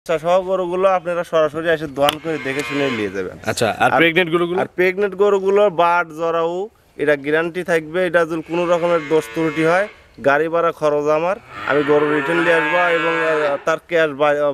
সহ গরুগুলো আপনারা সরাসরি এসে দোয়ান করে দেখে শুনে নিয়ে যাবেন। আচ্ছা, আর প্রেগনেন্ট গরুগুলো? আর প্রেগনেন্ট গরুগুলো বাট জরাউ এটা গ্যারান্টি থাকবে। এটা যদি কোনো রকমের দোষ ত্রুটি হয়, গাড়ি ভাড়া খরচ আমার, আমি গরু রিটার্ন নিয়ে আসবো এবং তার ক্যাশ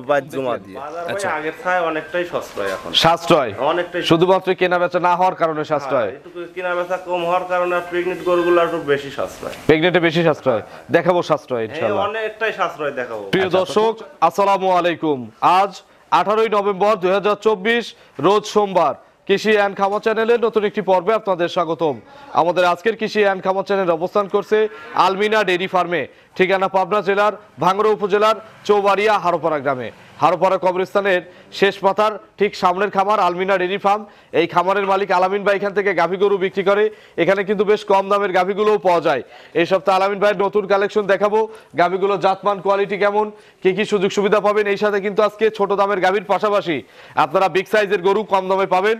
বাইর জমা দিয়ে। আচ্ছা, আগের চাই অনেকটাই সাশ্রয় এখন, সাশ্রয় অনেকটাই। শুধুমাত্র কেনা বেচা না হওয়ার কারণে সাশ্রয়, একটু কেনা বেচা কম হওয়ার কারণে প্রেগনেন্ট গরুগুলো একটু বেশি সাশ্রয়। প্রেগনেন্টে বেশি সাশ্রয় দেখাবো, সাশ্রয় ইনশাআল্লাহ অনেকটাই সাশ্রয় দেখাবো। প্রিয় দর্শক, আসসালামু আলাইকুম। আজ 18ই নভেম্বর 2024 রোজ সোমবার। কৃষি অ্যান্ড খামার চ্যানেলের নতুন একটি পর্বে আপনাদের স্বাগতম। আমাদের আজকের কৃষি অ্যান্ড খামার চ্যানেল অবস্থান করছে আলমিনা ডেইরি ফার্মে, ঠিকানা পাবনা জেলার ভাঙ্গুড়া উপজেলার চৌবাড়িয়া হারোপাড়া গ্রামে। হারোপাড়া কবরস্থানের শেষ মাথার ঠিক সামনের খামার আলমিনা ডেইরি ফার্ম। এই খামারের মালিক আলামিন ভাই এখান থেকে গাভী গরু বিক্রি করে। এখানে কিন্তু বেশ কম দামের গাভীগুলোও পাওয়া যায়। এই সপ্তাহে আলামিন ভাইয়ের নতুন কালেকশন দেখাবো। গাভীগুলো জাতমান, কোয়ালিটি কেমন, কি কি সুযোগ সুবিধা পাবেন। এই সাথে কিন্তু আজকে ছোট দামের গাভীর পাশাপাশি আপনারা বিগ সাইজের গরু কম দামে পাবেন।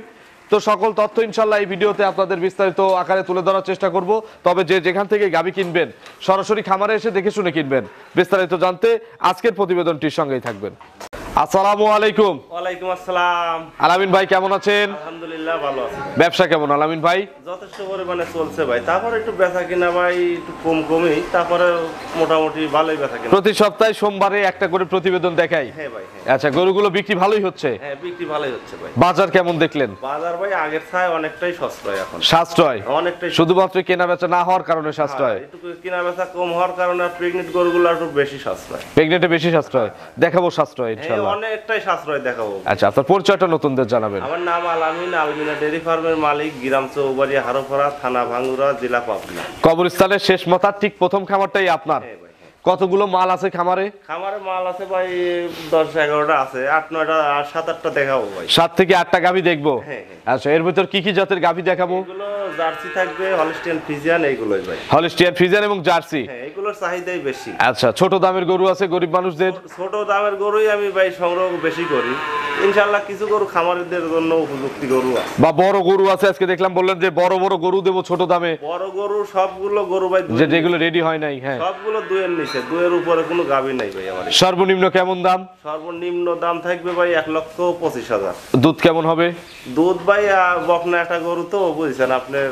তো সকল তথ্য ইনশাল্লাহ এই ভিডিওতে আপনাদের বিস্তারিত আকারে তুলে ধরার চেষ্টা করব। তবে যে যেখান থেকে গাভী কিনবেন সরাসরি খামারে এসে দেখে শুনে কিনবেন। বিস্তারিত জানতে আজকের প্রতিবেদনটির সঙ্গেই থাকবেন। আসসালামু আলাইকুম। ওয়ালাইকুম আসসালাম। আলামিন ভাই কেমন আছেন? আলহামদুলিল্লাহ ভালো আছি। ব্যবসা কেমন আলামিন ভাই? যথেষ্ট পরিমাণে চলছে ভাই, তারপরে একটু বেচা কিনা ভাই একটু কমই, তারপরে মোটামুটি ভালোই বেচা কিনা। প্রতি সপ্তাহে সোমবারে একটা করে প্রতিবেদন দেখাই। হ্যাঁ ভাই, হ্যাঁ। আচ্ছা, গরুগুলো বিক্রি ভালোই হচ্ছে? হ্যাঁ, বিক্রি ভালোই হচ্ছে ভাই। বাজার কেমন দেখলেন? বাজার ভাই আগের চাই অনেকটাই সাশ্রয় এখন, সাশ্রয় অনেকটাই। শুধুমাত্র কেনা বেচা না হওয়ার কারণে সাশ্রয়, একটু কেনা বেচা কম হওয়ার কারণে প্রেগনেন্ট গরুগুলো একটু বেশি সাশ্রয়। প্রেগনেন্টে বেশি সাশ্রয় দেখাবো, সাশ্রয় ইনশাআল্লাহ অনেকটাই সাশ্রয় দেখাবো। আচ্ছা, আপনার পরিচয়টা নতুনদের জানাবেন। আমার নাম আলামিন, আলমিনা ডেইরি ফার্মের মালিক, গ্রাম চৌবাড়িয়া হারোপাড়া, থানা ভাঙ্গুড়া, জেলা পাবনা। কবরস্থানের শেষ মাথার ঠিক প্রথম খামারটাই আপনার? হ্যাঁ ভাই। কতগুলো মাল আছে খামারে? খামারে মাল আছে ভাই 10-11টা আছে, 8-9টা আর 7-8টা দেখাবো ভাই। 7 থেকে 8টা গাভী দেখবো? হ্যাঁ, হ্যাঁ। আচ্ছা, এর ভিতর কি কি জাতের গাভী দেখাবো? এগুলো জার্সি থাকবে, হলস্টিয়ান ফ্রিজিয়ান, এইগুলোই ভাই। হলস্টিয়ান ফ্রিজিয়ান এবং জার্সি। হ্যাঁ, এগুলোর চাহিদাই বেশি। আচ্ছা, ছোট দামের গরু আছে গরিব মানুষদের? ছোট দামের গরুই আমি ভাই সংগ্রহ বেশি করি। ইনশাআল্লাহ কিছু গরু খামারিদের জন্য উপযুক্ত গরু আছে। বা বড় গরু আছে, আজকে দেখলাম বললেন যে বড় বড় গরু দেবো ছোট দামে। বড় গরু সবগুলো গরু ভাই যেগুলো রেডি হয় নাই। হ্যাঁ, সবগুলো 2-এর নিচে, 2-এর উপরে কোনো গাভী নাই ভাই আমার। সর্বনিম্ন কেমন দাম? সর্বনিম্ন দাম থাকবে ভাই 1,25,000। দুধ কেমন হবে? দুধ ভাই বকনা একটা গরু তো বুঝছেন আপনার,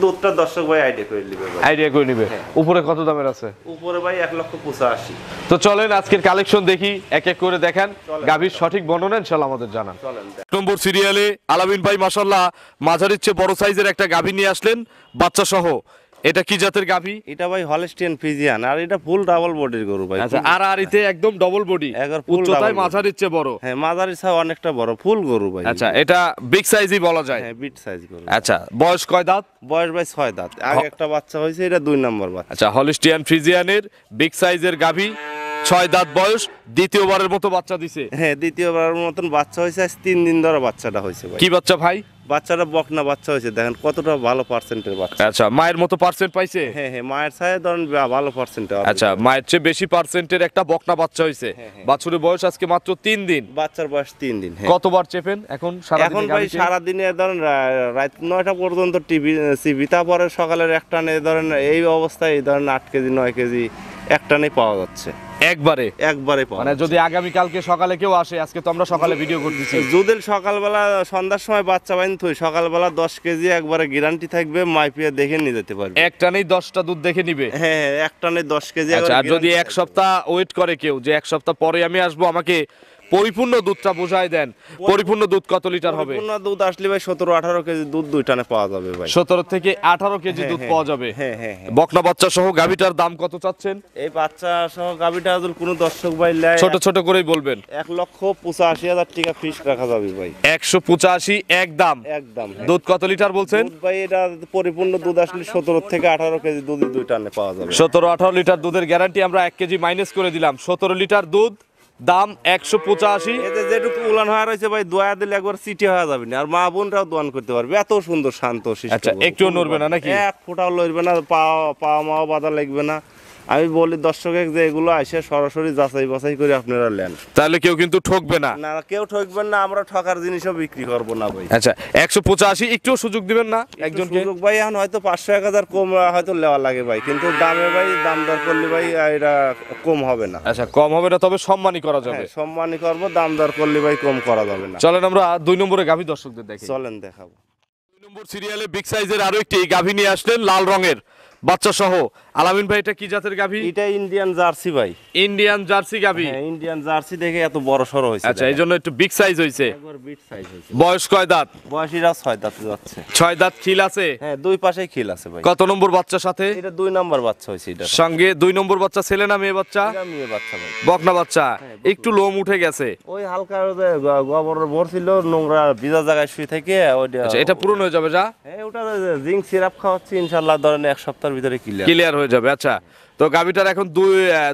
দুধটা দর্শক ভাই আইডিয়া করে নিবে ভাই, আইডিয়া করে নিবে। উপরে কত দামের আছে? উপরে ভাই 1,85,000। তো চলেন আজকের কালেকশন দেখি, এক এক করে দেখান, গাভীর সঠিক বর্ণনা ইনশাআল্লাহ আমাদের জানান। চলেন। নম্বর সিরিয়ালে আলামিন ভাই মাশাআল্লাহ মাঝারির চেয়ে বড় সাইজের একটা গাভী নিয়ে আসলেন বাচ্চা সহ। এটা কি জাতের গাভী? এটা ভাই হলস্টিয়ান ফ্রিজিয়ান, আর এটা ফুল ডাবল বডির গরু ভাই। আচ্ছা, আর আরিতে একদম ডবল বডি, একবার ফুল উচ্চতায় double মাঝারির চেয়ে বড়। হ্যাঁ, মাঝারি সাইজ অনেকটা বড়, ফুল গরু ভাই। আচ্ছা, এটা বিগ সাইজই বলা যায়। হ্যাঁ, বিট সাইজ গরু। আচ্ছা, বয়স কয় দাঁত? বয়স ভাই 6 দাঁত। আগে একটা বাচ্চা হয়েছে, এটা 2 নম্বর বাচ্চা। আচ্ছা, হলস্টিয়ান ফ্রিজিয়ানের বিগ সাইজের গাভী, 6 দাঁত বয়স, দ্বিতীয়বারের মতো বাচ্চা দিছে। হ্যাঁ, দ্বিতীয়বারের মতন বাচ্চা হয়েছে, আজ 3 দিন ধরে বাচ্চাটা হয়েছে ভাই। কি বাচ্চা ভাই? বাচ্চাটা বকনা বাচ্চা হয়েছে, দেখেন কতটা ভালো পার্সেন্টের বাচ্চা। আচ্ছা, মায়ের মতো পার্সেন্ট পাইছে? হ্যাঁ, হ্যাঁ, মায়ের সাথে ধরেন ভালো পার্সেন্টে। আচ্ছা, মায়ের চেয়ে বেশি পার্সেন্টের একটা বকনা বাচ্চা হয়েছে। বাছুরের বয়স আজকে মাত্র 3 দিন। বাচ্চার বয়স 3 দিন। কতবার চেপেন এখন সারা দিনে? এখন ভাই সারা দিনে ধরেন রাত 9টা পর্যন্ত সিবি, তারপরে সকালের একটা নে ধরেন এই অবস্থায় ধরেন 8 কেজি 9 কেজি একটানে পাওয়া যাচ্ছে। একবারে পাওয়া মানে যদি আগামী কালকে সকালে কেউ আসে, আজকে তো আমরা সকালে ভিডিও করতেছি, যদি সকালবেলা সন্ধ্যার সময় বাচ্চা বাইন তুই সকালবেলা 10 কেজি একবারে গ্যারান্টি থাকবে, মাইপিয়া দেখে নিয়ে যেতে পারবে। একটানেই 10টা দুধ দেখে নিবে? হ্যাঁ, একটানে 10 কেজি। আচ্ছা, আর যদি এক সপ্তাহ ওয়েট করে কেউ, যে এক সপ্তাহ পরে আমি আসবো, আমাকে পরিপূর্ণ দুধটা বোঝাই দেন, পরিপূর্ণ দুধ কত লিটার হবে? পরিপূর্ণ দুধ আসলে ভাই 17-18 কেজি দুধ 2 টানে পাওয়া যাবে ভাই। 17 থেকে 18 কেজি দুধ পাওয়া যাবে। হ্যাঁ, হ্যাঁ, হ্যাঁ। বকনা বাচ্চা সহ গাভীটার দাম কত চাচ্ছেন? এই বাচ্চা সহ গাভীটা যদি কোনো দর্শক ভাই লেয়, ছোট ছোট করেই বলবেন। 1,85,000 টাকা ফিস রাখা যাবে ভাই। 185 একদম। একদম। দুধ কত লিটার বলছেন? দুধ ভাই এটা পরিপূর্ণ দুধ আসলে 17 থেকে 18 কেজি দুধ 2 টানে পাওয়া যাবে। 17-18 লিটার দুধের গ্যারান্টি আমরা 1 কেজি মাইনাস করে দিলাম। 17 লিটার দুধ, দাম 185। এতে যেটুকু উলান হয়ে রয়েছে ভাই, দোয়া দিলে একবার সিটি হয়ে যাবে না, আর মা বোনরাও দোয়ান করতে পারবে, এত সুন্দর শান্ত শিষ্ট। আচ্ছা, একটুও নড়বে না নাকি? এক ফোঁটাও লড়বে না, পা মাও বাধা লাগবে না, আমি বলি দর্শকের যে এগুলো আসে সরাসরি যাচাই বাছাই করে আপনারা নেন, তাহলে কেউ কিন্তু ঠকবে না। না কেউ ঠকবেন না, আমরা ঠকার জিনিসও বিক্রি করবো না ভাই। আচ্ছা 185 একটু সুযোগ দিবেন না একজনকে? সুযোগ ভাই এখন হয়তো 500-1000 কম হয়তো নেওয়া লাগে ভাই, কিন্তু দামে ভাই দাম দর করলে ভাই এটা কম হবে না। আচ্ছা কম হবে না, তবে সম্মানই করা যাবে। হ্যাঁ, সম্মানই করবো, দাম দর করলে ভাই কম করা যাবে না। চলেন আমরা 2 নম্বরে গাভী দর্শকদের দেখি। চলেন দেখাবো। 2 নম্বর সিরিয়ালে বিগ সাইজের আরো একটি গাভী নিয়ে আসলেন লাল রঙের বাচ্চা সহ। আলামিন ভাই এটা কি জাতের গাভী? এটা ইন্ডিয়ান জার্সি ভাই। ইন্ডিয়ান জার্সি গাভী। হ্যাঁ, ইন্ডিয়ান জার্সি দেখে এত বড় সড়ো হয়েছে। আচ্ছা এই জন্য একটু বিগ সাইজ হয়েছে। একবার বিট সাইজ হয়েছে। বয়স কয় দাঁত? বয়সীরা 6 দাঁত যাচ্ছে। 6 দাঁত খিল আছে। হ্যাঁ, দুই পাশেই খিল আছে ভাই। কত নম্বর বাচ্চার সাথে? এটা 2 নম্বর বাচ্চা হয়েছে। এটা সঙ্গে 2 নম্বর বাচ্চা, ছেলে না মেয়ে বাচ্চা? এটা মেয়ে বাচ্চা ভাই। বকনা বাচ্চা, একটু লোম উঠে গেছে। ওই হালকা যে গোবর ভরছিল নোংরা ভিজা জায়গায় শুয়ে থেকে ওইটা। আচ্ছা এটা পূরণ হয়ে যাবে যা? হ্যাঁ, ওটা জিঙ্ক সিরাপ খাওয়াচ্ছি, ইনশাআল্লাহ ধরেন 1 সপ্তাহের ভিতরে ক্লিয়ার হয়ে যাবে। আচ্ছা তো গাভীটার এখন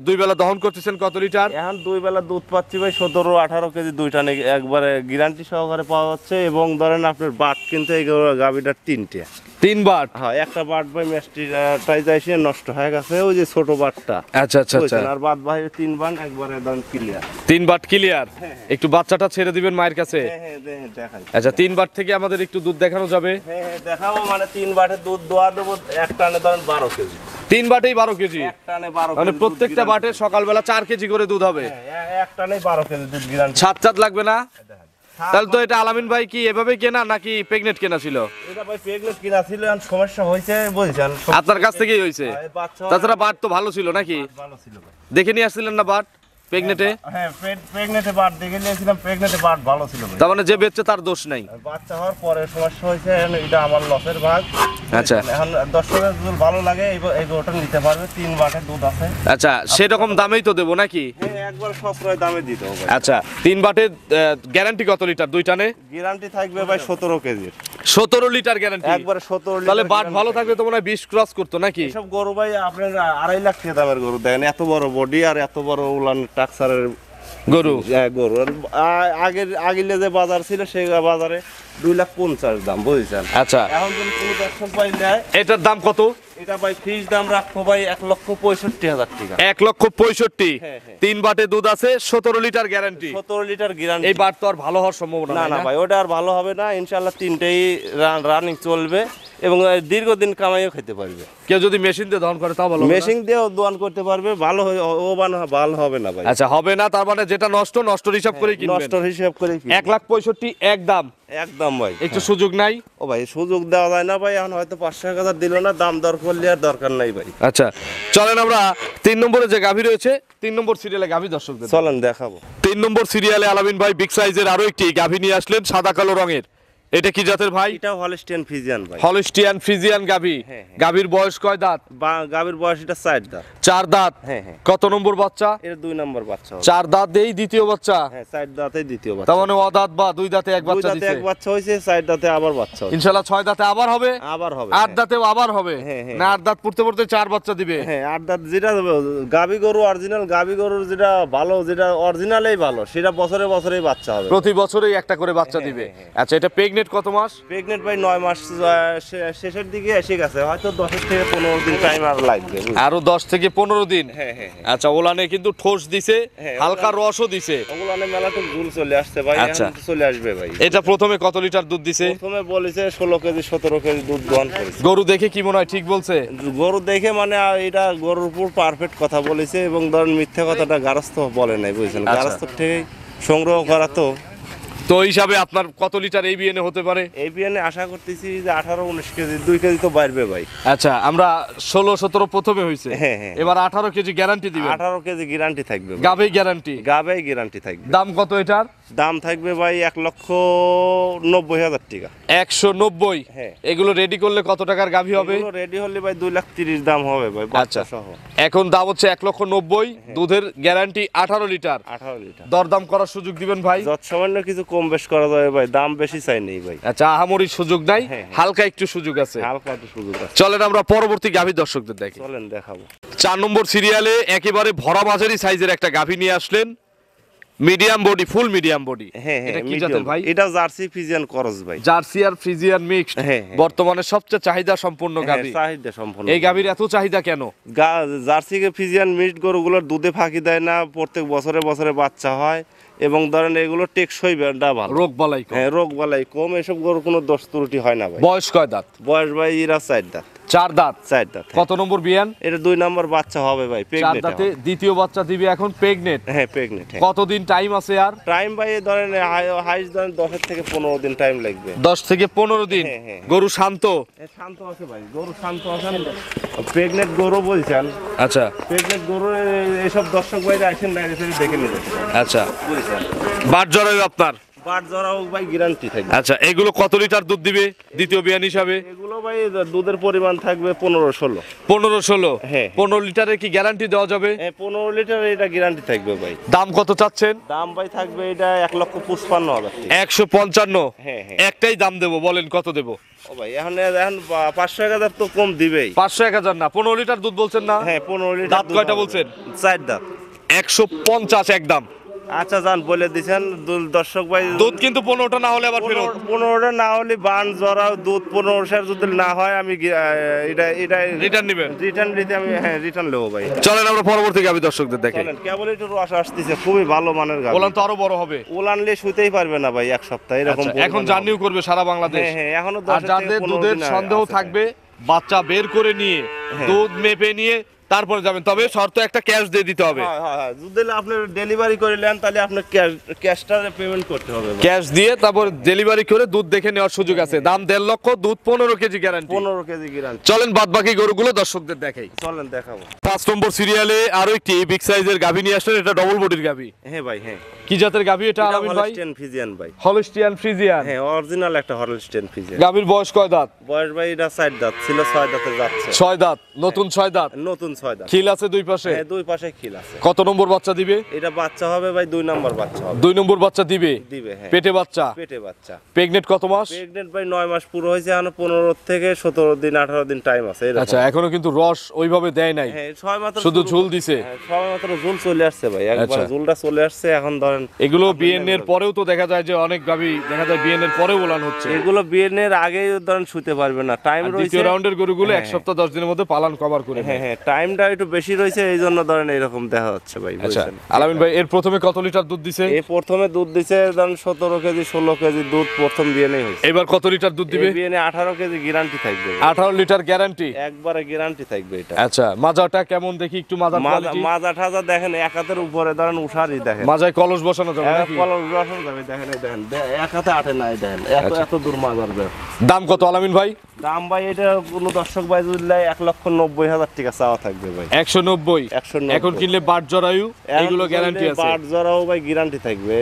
দুই বেলা দহন করতেছেন কত লিটার? এখন 2 বেলা দুধ পাচ্ছি ভাই 17-18 কেজি দুইটা একবারে গ্যারান্টি সহকারে পাওয়া যাচ্ছে। এবং ধরেন আপনার বাট কিন্তু এই গাভীটার 3টে। 3 বাট? হ্যাঁ, একটা বাট ভাই মেস্টিটাই যাইছে নষ্ট হয়ে গেছে, ওই যে ছোট বাটটা। আচ্ছা আচ্ছা আচ্ছা। আর বাদ বাইরে 3 বাট একবারে ধরেন ক্লিয়ার। 3 but clear. একটু বাচ্চাটা ছেড়ে দিবেন মায়ের কাছে। হ্যাঁ হ্যাঁ, দেখাই। আচ্ছা 3 বাট থেকে আমাদের একটু দুধ দেখানো যাবে? হ্যাঁ হ্যাঁ, দেখাবো। মানে 3 বাটের দুধ দোয়া দেবো, এক টানে ধরেন 12 কেজি। 3 বাটেই 12 কেজি? এক টানে 12 মানে কেজি প্রত্যেকটা দুধ বাটে সকালবেলা 4 কেজি করে দুধ হবে? হ্যাঁ, এক টানে 12 কেজি দুধ গ্যারান্টি। ছাদ লাগবে না? তাহলে তো এটা আলামিন ভাই কি এভাবে কেনা নাকি প্রেগনেন্ট কেনা ছিল? এটা ভাই প্রেগনেন্ট কিনা ছিল, এখন সমস্যা হয়েছে বুঝছেন। আপনার কাছ থেকেই হয়েছে? তাছাড়া বাট তো ভালো ছিল নাকি? ভালো ছিল ভাই। দেখে নিয়ে আসছিলেন না বাট প্রেগনেন্টে? হ্যাঁ, প্রেগনেন্টে বাট দেখে নিয়েছিলাম, প্রেগনেন্টে বাট ভালো ছিল ভাই। তার মানে যে বেচছে তার দোষ নাই? বাচ্চা হওয়ার পরে সমস্যা হয়েছে, এখন এটা আমার লসের ভাগ। আচ্ছা এখন দর্শকের যদি ভালো লাগে এই গরুটা নিতে পারবে, 3 বাটের দুধ আছে। আচ্ছা সেরকম দামেই তো দেবো নাকি? হ্যাঁ, একবার সস্তায় দামে দিতে হবে। আচ্ছা 3 বাটে গ্যারান্টি কত লিটার? 2 টানে গ্যারান্টি থাকবে ভাই 17 কেজির। 17 লিটার গ্যারান্টি? একবারে 17 লিটার। তাহলে বাট ভালো থাকলে তো মনে হয় 20 ক্রস করতো নাকি? এসব গরু ভাই আপনার 2.5 লাখ টাকা দামের গরু দেখেন, এত বড় বডি আর এত বড় উলান টাকসারের গরু। গরু। আর আগের যে বাজার ছিল সেই বাজারে 2,50,000 দাম বুঝছেন। আচ্ছা এখন যদি কোনো দর্শক ভাই নেয়, এটার দাম কত? এটা ভাই ফিক্স দাম রাখবো ভাই 1,65,000 টাকা। 1,65,000? হ্যাঁ, হ্যাঁ। 3 বাটে দুধ আছে, 17 লিটার গ্যারান্টি। 17 litre guarantee. এই বাট তো আর ভালো হওয়ার সম্ভাবনা না নাই না ভাই, ওটা আর ভালো হবে না ইনশাআল্লাহ। 3টেই রানিং চলবে এবং দীর্ঘদিন কামাইও খেতে পারবে। কেউ যদি মেশিন দিয়ে দহন করে তাও ভালো হবে না? মেশিন দিয়েও দোয়ান করতে পারবে, ভালো ভালো হবে না ভাই। আচ্ছা হবে না, তার মানে যেটা নষ্ট হিসাব করে কিনবেন? নষ্ট হিসাব করে 1,65,000 একদম? একদম ভাই। একটু সুযোগ নাই? ও ভাই, সুযোগ দেওয়া যায় না ভাই, এখন হয়তো 500,000 দিল না, দাম দর করলে আর দরকার নাই ভাই। আচ্ছা চলেন আমরা 3 নম্বরে যে গাভী রয়েছে 3 নম্বর সিরিয়ালে গাভী দর্শকদের চলেন দেখাবো। 3 নম্বর সিরিয়ালে আলামিন ভাই বিগ সাইজের আরো একটি গাভী নিয়ে আসলেন সাদা কালো রঙের। এটা কি জাতের ভাই? এটা হলস্টিয়ান ফ্রিজিয়ান ভাই। হলস্টিয়ান ফ্রিজিয়ান গাভী। হ্যাঁ, হ্যাঁ। গাভীর বয়স কয় দাঁত? গাভীর বয়স এটা 4 দাঁত। 4 দাঁত? হ্যাঁ, হ্যাঁ। কত নম্বর বাচ্চা? এটা 2 নম্বর বাচ্চা হবে। 4 দাঁত দেই দ্বিতীয় বাচ্চা? হ্যাঁ, 4 দাঁতেই দ্বিতীয় বাচ্চা। তার মানে অদাঁত বা 2 দাঁতে এক 2 বাচ্চা দাঁতে দিছে? এক বাচ্চা হয়েছে, 4 দাঁতে আবার বাচ্চা হবে। ইনশাআল্লাহ 6 দাঁতে আবার হবে? আবার হবে। 8 দাঁতেও আবার হবে? হ্যাঁ, হ্যাঁ। না 8 দাঁত পড়তে পড়তে 4 বাচ্চা দিবে? হ্যাঁ, 8 দাঁত যেটা গাভী গরু অরিজিনাল গাভী গরুর যেটা ভালো, যেটা অরিজিনালেই ভালো, সেটা বছরে বছরেই বাচ্চা হবে। প্রতি বছরেই একটা করে বাচ্চা দিবে? আচ্ছা এটা প্রেগনেন্ট কত মাস? প্রেগনেন্ট ভাই 9 মাস শেষের দিকে এসে গেছে, হয়তো 10 থেকে 15 দিন টাইম আর লাগবে। আরো 10 থেকে 15 দিন? হ্যাঁ হ্যাঁ। আচ্ছা ওলানে কিন্তু ঠোস দিছে, হ্যাঁ, হালকা রসও দিছে। ওগুলো মেলাতে গুল চলে আসছে ভাই, আচ্ছা। এখন চলে আসবে ভাই। এটা প্রথমে কত লিটার দুধ দিছে? প্রথমে বলেছে 16 কেজি 17 কেজি দুধ দহন করেছে। গরু দেখে কি মনে হয় ঠিক বলছে? গরু দেখে মানে এটা গরুর উপর পারফেক্ট কথা বলেছে, এবং ধরেন মিথ্যা কথাটা গারস্থ বলে নাই বুঝছেন। আচ্ছা। গারস্থ থেকে সংগ্রহ করা তো। তো এই হিসাবে আপনার কত লিটার এই বিএনএ হতে পারে? এই বিয়ানে আশা করতেছি যে 18-19 কেজি, 2 কেজি তো বাড়বে ভাই। আচ্ছা আমরা 16-17 প্রথমে হয়েছে, হ্যাঁ, হ্যাঁ। এবার 18 কেজি গ্যারান্টি দিবেন? 18 কেজি গ্যারান্টি থাকবে ভাই। গাবে গ্যারান্টি? গাবে গ্যারান্টি থাকবে। দাম কত এটার? দাম থাকবে ভাই 1,90,000 টাকা। 190? হ্যাঁ। এগুলো রেডি করলে কত টাকার গাভী হবে? রেডি হলে ভাই 2,30,000 দাম হবে ভাই, বাচ্চা সহ। এখন দাম হচ্ছে 1,90,000, দুধের গ্যারান্টি 18 লিটার। 18 লিটার। দরদাম করার সুযোগ দিবেন ভাই? যত সামান্য কিছু কম বেশ করা যাবে ভাই, দাম বেশি চাই নেই ভাই। আচ্ছা আহামরি সুযোগ নাই, হ্যাঁ, হ্যাঁ। হালকা একটু সুযোগ আছে। হালকা একটু সুযোগ আছে। চলেন আমরা পরবর্তী গাভী দর্শকদের দেখি। চলেন দেখাবো। 4 নম্বর সিরিয়ালে একেবারে ভরা মাঝারি সাইজের একটা গাভী নিয়ে আসলেন। মিডিয়াম বডি, ফুল মিডিয়াম বডি। হ্যাঁ হ্যাঁ এটা কি medium। জাতের ভাই? এটা জার্সি ফিজিয়ান ক্রস ভাই। জার্সি আর ফ্রিজিয়ান মিক্সড, হ্যাঁ, হ্যাঁ। বর্তমানে সবচেয়ে চাহিদা সম্পন্ন হ্যাঁ, গাভী। চাহিদা সম্পন্ন। এই গাভীর এত চাহিদা কেন? জার্সি ফিজিয়ান মিক্সড গরুগুলোর দুধে ফাঁকি দেয় না, প্রত্যেক বছরে বছরে বাচ্চা হয় এবং ধরেন এগুলো টেকসই ভালো। রোগ বালাই কম। হ্যাঁ, রোগ বালাই কম, এসব গরুর কোনো দোষ ত্রুটি হয় না ভাই। বয়স কয় দাঁত? বয়স ভাই এরা 4 দাঁত। 4 দাঁত। 4 দাঁত। কত নম্বর বিয়ান? এটা 2 নম্বর বাচ্চা হবে ভাই, 4 প্রেগনেন্ট। দাঁতে দ্বিতীয় বাচ্চা দিবে এখন, প্রেগনেন্ট। হ্যাঁ, প্রেগনেন্ট। কতদিন টাইম আছে আর? টাইম ভাই ধরেন হাইস্ট ধরেন 10 থেকে 15 দিন টাইম লাগবে। 10 থেকে 15 দিন। হ্যাঁ, হ্যাঁ। গরু শান্ত? শান্ত আছে ভাই, গরু শান্ত আছে। প্রেগনেন্ট গরু বলছেন, আচ্ছা প্রেগনেন্ট গরু এইসব দর্শক ভাইরা আসেন না, এসে দেখে নিতে আচ্ছা। বুঝছেন। বাট জরায়ু আপনার? বাট জরাও ভাই গ্যারান্টি থাকবে। আচ্ছা, এগুলো কত লিটার দুধ দিবে দ্বিতীয় বিয়ান হিসাবে? এগুলো ভাই দুধের পরিমাণ থাকবে 15-16। 15-16? হ্যাঁ। 15 লিটারের কি গ্যারান্টি দেওয়া যাবে? 15 লিটার এটা গ্যারান্টি থাকবে ভাই। দাম কত চাচ্ছেন? দাম ভাই থাকবে এটা 1,55,000 টাকা। 155? হ্যাঁ, হ্যাঁ। একটাই দাম দেবো, বলেন কত দেবো? ও ভাই এখন 500-1000 তো কম দিবেই। 500-1000 না, 15 লিটার দুধ বলছেন না? হ্যাঁ, 15 লিটার। দাঁত কয়টা বলছেন? 4 দাঁত। 150 একদম। আচ্ছা জান বলে দিছেন দর্শক ভাই। দুধ কিন্তু 15টা না হলে আবার ফেরত। 15টা না হলে বান জরাও দুধ 15 যদি না হয় আমি এটা রিটার্ন নেবেন? রিটার্ন দিতে আমি রিটার্ন নেবো ভাই। চলেন আমরা পরবর্তী গাভী দর্শকদের দেখে। চলেন, কেবল একটু রস আসতেছে, খুবই ভালো মানের গাভী। বলেন তো আরো বড় হবে। ওলানলে শুতেই পারবে না ভাই 1 সপ্তাহ এরকম। আচ্ছা, এখন জার্নিও করবে সারা বাংলাদেশ। হ্যাঁ হ্যাঁ, এখনো আর 10 যাদের দুধের সন্দেহ থাকবে, বাচ্চা বের করে নিয়ে দুধ মেপে নিয়ে তারপরে যাবেন, তবে শর্ত একটা ক্যাশ দিয়ে দিতে হবে। হ্যাঁ হ্যাঁ হ্যাঁ, যদি আপনি ডেলিভারি করে নেন তাহলে আপনার ক্যাশটা পেমেন্ট করতে হবে ভাই। ক্যাশ দিয়ে তারপর ডেলিভারি করে দুধ দেখে নেওয়ার সুযোগ আছে। দাম 1.5 লক্ষ, দুধ 15 কেজি গ্যারান্টি। 15 KG guarantee. চলেন বাদ বাকি গরুগুলো দর্শকদের দেখাই। চলেন দেখাবো। 5 নম্বর সিরিয়ালে আরো একটি বিগ সাইজের গাভী নিয়ে আসলেন। এটা ডবল বডির গাভী। হ্যাঁ ভাই, হ্যাঁ। কি জাতের গাভী এটা আলামিন ভাই? হলস্টেইন ফিজিয়ান ভাই। Holstein Friesian? হ্যাঁ, অরিজিনাল একটা হলস্টেইন ফিজিয়ান। গাভীর বয়স কয় দাঁত? বয়স ভাই এটা 4 দাঁত ছিল, 6 দাঁতে যাচ্ছে। 6 দাঁত, নতুন 6 দাঁত। নতুন 6 দাঁত। খিল আছে দুই পাশে? হ্যাঁ, দুই পাশে খিল আছে। কত নম্বর বাচ্চা দিবে? এটা বাচ্চা হবে ভাই 2 নম্বর বাচ্চা হবে। 2 নম্বর বাচ্চা দিবে? দিবে, হ্যাঁ। পেটে বাচ্চা? পেটে বাচ্চা। প্রেগনেন্ট কত মাস? প্রেগনেন্ট ভাই 9 মাস পুরো হয়েছে, এখন 15 থেকে 17 দিন 18 দিন টাইম আছে এরকম। আচ্ছা, এখনো কিন্তু রস ওইভাবে দেয় নাই, হ্যাঁ, ছয় মাত্র শুধু ঝুল দিছে। হ্যাঁ, ছয় মাত্র ঝুল চলে আসছে ভাই, একবার আচ্ছা। ঝুলটা চলে আসছে। এখন ধরেন এগুলো বিএন এর পরেও তো দেখা যায় যে অনেক গাভী দেখা যায় বিএন এর পরেও ওলান হচ্ছে। এগুলো বিয়ের আগেই ধরেন শুতে পারবে না, টাইম আর রয়েছে। দ্বিতীয় রাউন্ডের গরুগুলো এক হ্যাঁ। সপ্তাহ 10 দিনের মধ্যে পালন কভার করে হ্যাঁ নেয়। হ্যাঁ, টাইমটা একটু বেশি রয়েছে, এই জন্য ধরেন এরকম দেখা হচ্ছে ভাই, আচ্ছা বুঝছেন। আলামিন ভাই, এর প্রথমে কত লিটার দুধ দিছে? এই প্রথমে দুধ দিছে ধরেন 17 কেজি 16 কেজি দুধ প্রথম বিয়েনেই হয়েছে। এবার কত লিটার দুধ দিবে? বিয়েনে 18 কেজি গ্যারান্টি থাকবে ভাই। 18 লিটার গ্যারান্টি? একবারে গ্যারান্টি থাকবে এটা। আচ্ছা, মাজাটা কেমন দেখি একটু? মাজা কোয়ালিটি? মাজা ঠাজা দেখেন, এক হাতের উপরে ধরেন উষারই দেখেন। মাজায় কলস বসানো যাবে নাকি? কলম বসানো যাবে, দেখেন এই দেখেন, এক হাতে আটে নাই দেখেন, এত দূর মাজার বের। দাম কত আলামিন ভাই? দাম ভাই এটা কোনো দর্শক ভাই যদি নেয় 1,90,000 টাকা চাওয়া থাকবে ভাই। 190? 190। এখন কিনলে বাট জরায়ু এগুলো গ্যারান্টি আছে? বাট জরাও ভাই গ্যারান্টি থাকবে।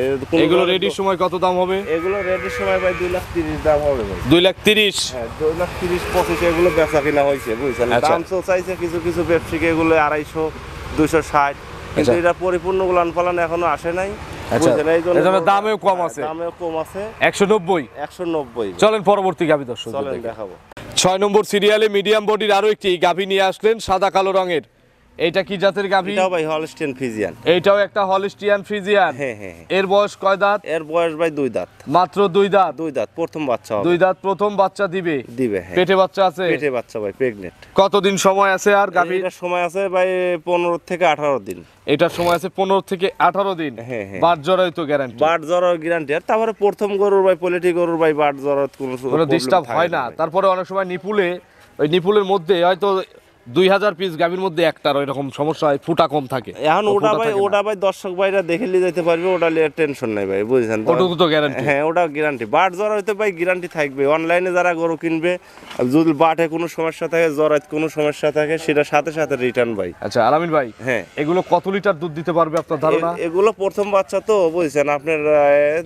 এগুলো রেডির সময় কত দাম হবে? এগুলো রেডির সময় ভাই 2,30,000 দাম হবে ভাই। 2,30,000? হ্যাঁ, 2,30,000-25 এগুলো বেচা কিনা হয়েছে, বুঝছেন। আচ্ছা। দাম তো চাইছে কিছু কিছু ব্যবসায়িক এগুলো 250, 260, কিন্তু আচ্ছা। এটা পরিপূর্ণ উলান পালান এখনো আসে নাই, আচ্ছা, বুঝছেন। এই জন্য এজন্য দামেও কম আছে? দামেও কম আছে, 190? 190। চলেন পরবর্তী গাভী দর্শক চলেন দেখাবো। 6 নম্বর সিরিয়ালে মিডিয়াম বডির আরো একটি গাভী নিয়ে আসলেন, সাদা কালো রঙের। এইটা কি জাতের গাভী? এটাও ভাই হলস্টেইন ফিজিয়ান। এইটাও একটা হলস্টিয়ান ফ্রিজিয়ান? হ্যাঁ হ্যাঁ। এর বয়স কয় দাঁত? এর বয়স ভাই 2 দাঁত। মাত্র 2 দাঁত? 2 দাঁত, প্রথম বাচ্চা হবে। 2 দাঁত, প্রথম বাচ্চা দিবে? দিবে, হ্যাঁ। পেটে বাচ্চা আছে? পেটে বাচ্চা ভাই, প্রেগনেন্ট। কতদিন সময় আছে আর গাভীর? এটার সময় আছে ভাই 15 থেকে 18 দিন। এটার সময় আছে 15 থেকে 18 দিন। হ্যাঁ, হ্যাঁ। বাট জরায়ু তো গ্যারান্টি? বাট জরার গ্যারান্টি। আর তারপরে প্রথম গরুর ভাই, পোলিট্রি গরুর ভাই বাট জরার কোনো কোনো ডিস্টার্ব হয় না? তারপরে অনেক সময় নিপুলে, ওই নিপুলের মধ্যে হয়তো 2000 পিস গাভীর মধ্যে একটার এরকম সমস্যা হয়, ফুটা কম থাকে। এখন ওটা ফুটা ভাই, থাকে না। ওটা ভাই দর্শক ভাইরা দেখে নিয়ে যেতে পারবে, ওটা নিয়ে টেনশন নাই ভাই, বুঝছেন তো। ওটুকু তো গ্যারান্টি? হ্যাঁ, ওটা গ্যারান্টি। বাট জরা হইতে ভাই গ্যারান্টি থাকবে। অনলাইনে যারা গরু কিনবে, যদি বাটে কোনো সমস্যা থাকে, জরাত কোনো সমস্যা থাকে, সেটা সাথে সাথে রিটার্ন ভাই। আচ্ছা আলামিন ভাই, হ্যাঁ। এগুলো কত লিটার দুধ দিতে পারবে আপনার ধারণা? এগুলো প্রথম বাচ্চা তো, বুঝছেন। আপনার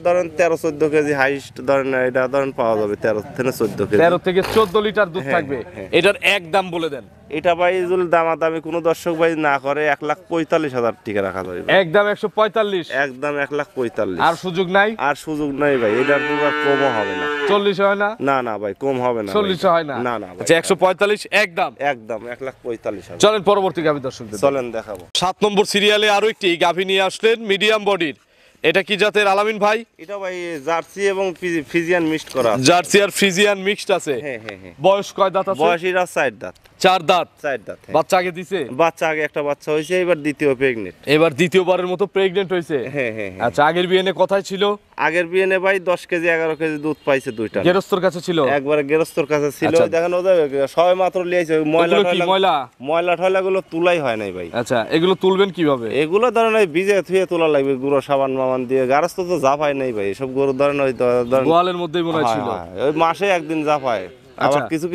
ধরেন 13-14 কেজি হাইস্ট ধরেন, এটা ধরেন পাওয়া যাবে 13 থেকে 14 কেজি। 13 থেকে 14 লিটার দুধ হ্যাঁ, থাকবে। হ্যাঁ। এটার এক দাম বলে দেন। এটা ভাই যদি দামাদামি কোনো দর্শক ভাই না করে 1,45,000 টাকা রাখা যাবে। একদম 145? একদম 1,45,000। আর সুযোগ নাই? আর সুযোগ নাই ভাই, এটার তো আর কমও হবে না। 40 হয় না? না না ভাই, কম হবে না। 40 হয় না? না না ভাই। আচ্ছা, 145 একদম? একদম 1,45,000। চলেন পরবর্তী গাভী দর্শকদের চলেন দেখাবো। 7 নম্বর সিরিয়ালে আরো একটি গাভী নিয়ে আসলেন, মিডিয়াম বডির। এটা কি জাতের আলামিন ভাই? এটা ভাই জার্সি এবং ফ্রিজিয়ান মিক্সড করা আছে। জার্সি আর ফ্রিজিয়ান মিক্সড আছে। হ্যাঁ। বয়স কয় দাঁত আছে? বয়স এরা 4 দাঁত। 4 দাঁত। 4 দাঁত। বাচ্চা আগে দিছে? বাচ্চা আগে একটা বাচ্চা হয়েছে, এবার দ্বিতীয় প্রেগনেন্ট। এবার দ্বিতীয়বারের মতো প্রেগনেন্ট হয়েছে। হ্যাঁ। আচ্ছা, আগের বিয়েনে কোথায় ছিল? আগের বিয়েনে ভাই 10 কেজি 11 কেজি দুধ পাইছে দুইটা। গেরস্তর কাছে ছিল? একবারে গেরস্তর কাছে ছিল। আচ্ছা। দেখেন ওদের সবাই মাত্র লিয়েছে, ময়লা ঠয়লা গুলো তুলাই হয় নাই ভাই। আচ্ছা, এগুলো তুলবেন কিভাবে? এগুলো ধরেন ওই ভিজে থুয়ে তোলা লাগবে, গুঁড়ো সাবান মামান দিয়ে। গারস্থ তো জাফায় নাই ভাই, এসব গরু ধরেন ওই গোয়ালের মধ্যেই মনে হয় ছিল। ওই মাসে একদিন জাফায়। আবার কিছু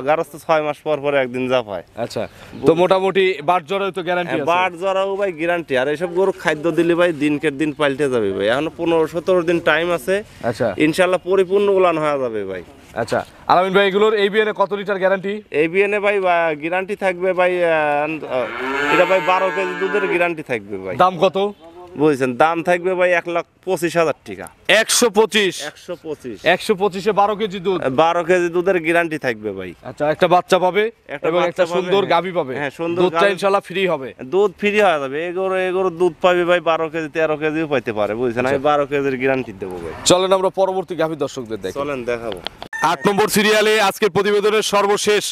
গারস্থ 6 মাস পর পর একদিন জাফায়। আচ্ছা, তো মোটামুটি বাট জরাও তো গ্যারান্টি আছে? বাট জরাও ভাই গ্যারান্টি। আর এসব গরু খাদ্য দিলে ভাই দিনকের দিন পাল্টে যাবে ভাই। এখন 15-17 দিন টাইম আছে। আচ্ছা, ইনশাল্লাহ পরিপূর্ণ উলান হয়ে যাবে ভাই। আচ্ছা আলামিন ভাই, এগুলোর এই বিয়েনে কত লিটার গ্যারান্টি? এই বিয়েনে ভাই গ্যারান্টি থাকবে ভাই, এটা ভাই 12 কেজি দুধের গ্যারান্টি থাকবে ভাই। দাম কত বুঝছেন? দাম থাকবে ভাই 1,25,000 টাকা। 125? 125 125-এ 12 কেজি দুধ? 12 কেজি দুধের গ্যারান্টি থাকবে ভাই। আচ্ছা, একটা বাচ্চা পাবে এবং বাচ্চা একটা পাবে, সুন্দর হ্যাঁ। গাভী পাবে। হ্যাঁ, সুন্দর দুধটা গাভী। ইনশাআল্লাহ ফ্রি হবে। দুধ ফ্রি হয়ে যাবে। এগুলো দুধ পাবে ভাই 12 কেজি 13 কেজিও পাইতে পারে। বুঝছেন? আমি 12 কেজির গ্যারান্টি দেবো ভাই। চলেন আমরা পরবর্তী গাভী দর্শকদের দেখি। চলেন দেখাবো। 8 নম্বর সিরিয়ালে আজকের প্রতিবেদনের সর্বশেষ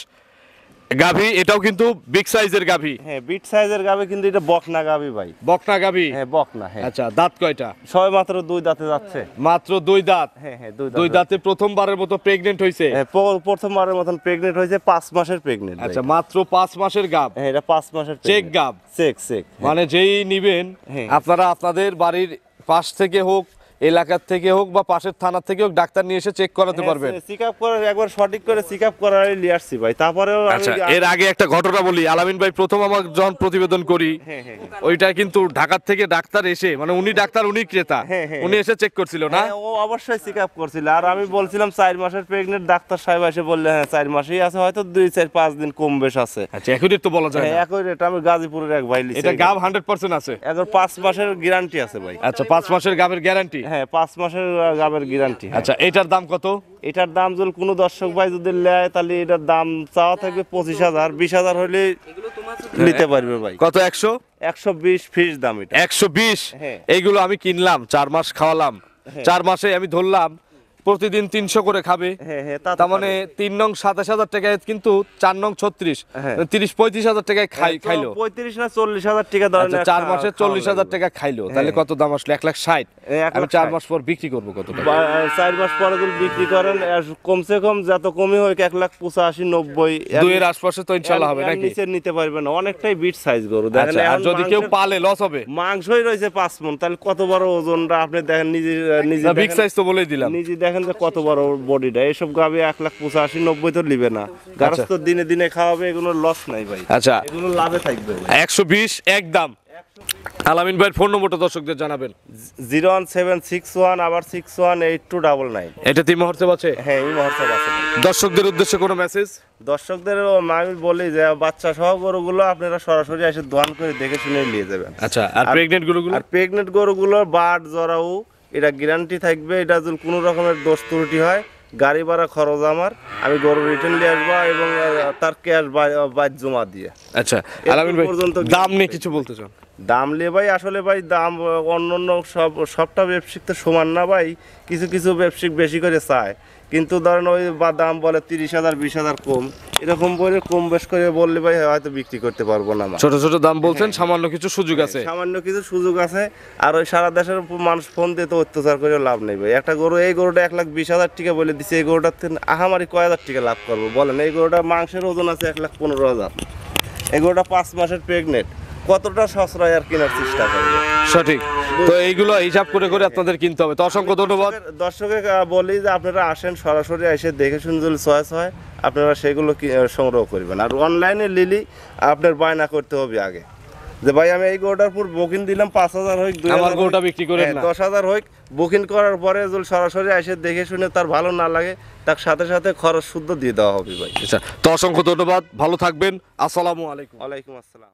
গাভী, এটাও কিন্তু বিগ সাইজের গাভী। হ্যাঁ, বিট সাইজের গাভী, কিন্তু এটা বকনা গাভী ভাই। বকনা গাভী? হ্যাঁ, বকনা। হ্যাঁ। আচ্ছা, দাঁত কয়টা? সবে মাত্র 2 দাঁতে যাচ্ছে। মাত্র 2 দাঁত? হ্যাঁ, 2 দাঁতে প্রথমবারের মতো প্রেগনেন্ট হইছে? হ্যাঁ, প্রথমবারের মতন প্রেগনেন্ট হয়েছে। 5 মাসের প্রেগনেন্ট। আচ্ছা, মাত্র 5 মাসের গাভ? হ্যাঁ, এটা 5 মাসের চেক গাভ? চেক। মানে যেই নিবেন হ্যাঁ। আপনারা আপনাদের বাড়ির পাশ থেকে হোক, এলাকার থেকে হোক বা পাশের থানা থেকে হোক, ডাক্তার নিয়ে এসে চেক করাতে পারবেন। চেকআপ করার একবার সঠিক করে চেকআপ করার নিয়ে আসছি ভাই। তারপরেও আচ্ছা, এর আগে একটা ঘটনা বলি। আলামিন ভাই প্রথম আমার যখন প্রতিবেদন করি, ওইটা কিন্তু ঢাকার থেকে ডাক্তার এসে, মানে উনি ডাক্তার উনি ক্রেতা, উনি এসে চেক করছিল না? ও অবশ্যই চেকআপ করছিল। আর আমি বলছিলাম 4 মাসের প্রেগনেন্ট, ডাক্তার সাহেব এসে বললে হ্যাঁ 4 মাসই আছে, হয়তো 2-4-5 দিন কম বেশ আছে। আচ্ছা, এখন তো বলা যায় না। একই রেট। আমি গাজীপুরের এক ভাই লিখছি, এটা গাভ 100% আছে? এখন 5 মাসের গ্যারান্টি আছে ভাই। আচ্ছা, 5 মাসের গাভের গ্যারান্টি? হ্যাঁ, 5 মাসের গাবের গ্যারান্টি। আচ্ছা, এটার দাম কত? এটার দাম যদি কোনো দর্শক ভাই যদি নেয়, তাহলে এটার দাম চাওয়া থাকবে 25,000। 20,000 হলে নিতে পারবে ভাই। কত? 120 ফিক্স দাম এটা। 120? হ্যাঁ। এইগুলো আমি কিনলাম, 4 মাস খাওয়ালাম, 4 মাসে আমি ধরলাম প্রতিদিন 300 করে খাবে। হ্যাঁ, তার মানে 3 নং 27,000 টাকায়, কিন্তু 4 নং 36, 30-35,000 টাকায় খাইলো। 35 না 40,000 টাকা ধরেন। 4 মাসে 40,000 টাকা খাইলো, তাহলে কত দাম আসলো? 1,60,000। আমি 4 মাস পর বিক্রি করবো কত টাকা? 4 মাস পরে যদি বিক্রি করেন, কমসে কম যত কমই হোক 1,85,90 2 এর আশপাশে তো ইনশাআল্লাহ হবে নাকি? নিচে নিতে পারবেন না, অনেকটাই বিট সাইজ গরু। দেখেন, আর যদি কেউ পালে লস হবে? মাংসই রয়েছে 5 মণ, তাহলে কত বড় ওজনটা আপনি দেখেন। নিজে বিগ সাইজ তো বলেই দিলাম। নিজে দেখেন যে কত বড় বডিটা। এইসব গাবে 1,85,90 তো নিবে না। গাছ তো দিনে দিনে খাওয়াবে, এগুলো লস নাই ভাই। আচ্ছা, এগুলো লাভে থাকবে। 120 একদম। আলামিন ভাইয়ের ফোন নম্বরটা দর্শকদের জানাবেন। 01761 আবার 618299। এটা তিন মুহূর্তে আছে? হ্যাঁ, এই মুহূর্তে আছে। দর্শকদের উদ্দেশ্যে কোনো মেসেজ? দর্শকদের আমি বলি যে বাচ্চা সহ গরুগুলো আপনারা সরাসরি এসে দোয়ান করে দেখে শুনে নিয়ে যাবেন। আচ্ছা, আর প্রেগনেন্ট গরুগুলো? আর প্রেগনেন্ট গরুগুলোর বাট জরাও এটা গ্যারান্টি থাকবে। এটা যদি কোনো রকমের দোষ ত্রুটি হয়, গাড়ি ভাড়া খরচ আমার, আমি গরু রিটার্ন নিয়ে আসবো এবং তার ক্যাশ বাইর জমা দিয়ে। আচ্ছা, আলামিন ভাই দাম নিয়ে কিছু বলতে চান? দাম নিয়ে ভাই, আসলে ভাই দাম অন্য সবটা ব্যবসায়িক তো সমান না ভাই। কিছু ব্যবসায়িক বেশি করে চায়, কিন্তু ধরেন ওই দাম বলে 30,000 20,000 কম, এরকম বলে কম বেশ করে বললে ভাই হয়তো বিক্রি করতে পারবো না। ছোট ছোট দাম বলছেন, সামান্য কিছু সুযোগ আছে? সামান্য কিছু সুযোগ আছে। আর ওই সারা দেশের মানুষ ফোন দিয়ে তো অত্যাচার করে লাভ নেই ভাই। একটা গরু, এই গরুটা 1,20,000 টাকা বলে দিচ্ছে, এই গরুটার থেকে আহামারি কয় হাজার টাকা লাভ করবো বলেন? এই গরুটা মাংসের ওজন আছে 1,15,000। এই গরুটা 5 মাসের প্রেগনেন্ট, কতটা সস্তায় আর কেনার চেষ্টা করবে? সঠিক। তো এইগুলো হিসাব করে করে আপনাদের কিনতে হবে। তো অসংখ্য ধন্যবাদ। দর্শকের বলি যে আপনারা আসেন, সরাসরি এসে দেখে শুনে যদি চয়েস হয় আপনারা সেগুলো সংগ্রহ করবেন। আর অনলাইনে লিলি আপনার বায়না করতে হবে আগে, যে ভাই আমি এই গরুটার পুরো বুকিং দিলাম, 5,000 হোক, 2,000 আমার গরুটা বিক্রি করেন না, 10,000 হোক, বুকিং করার পরে যদি সরাসরি এসে দেখে শুনে তার ভালো না লাগে, তার সাথে সাথে খরচ শুদ্ধ দিয়ে দেওয়া হবে ভাই। আচ্ছা, তো অসংখ্য ধন্যবাদ, ভালো থাকবেন, আসসালামু আলাইকুম। ওয়ালাইকুম আসসালাম।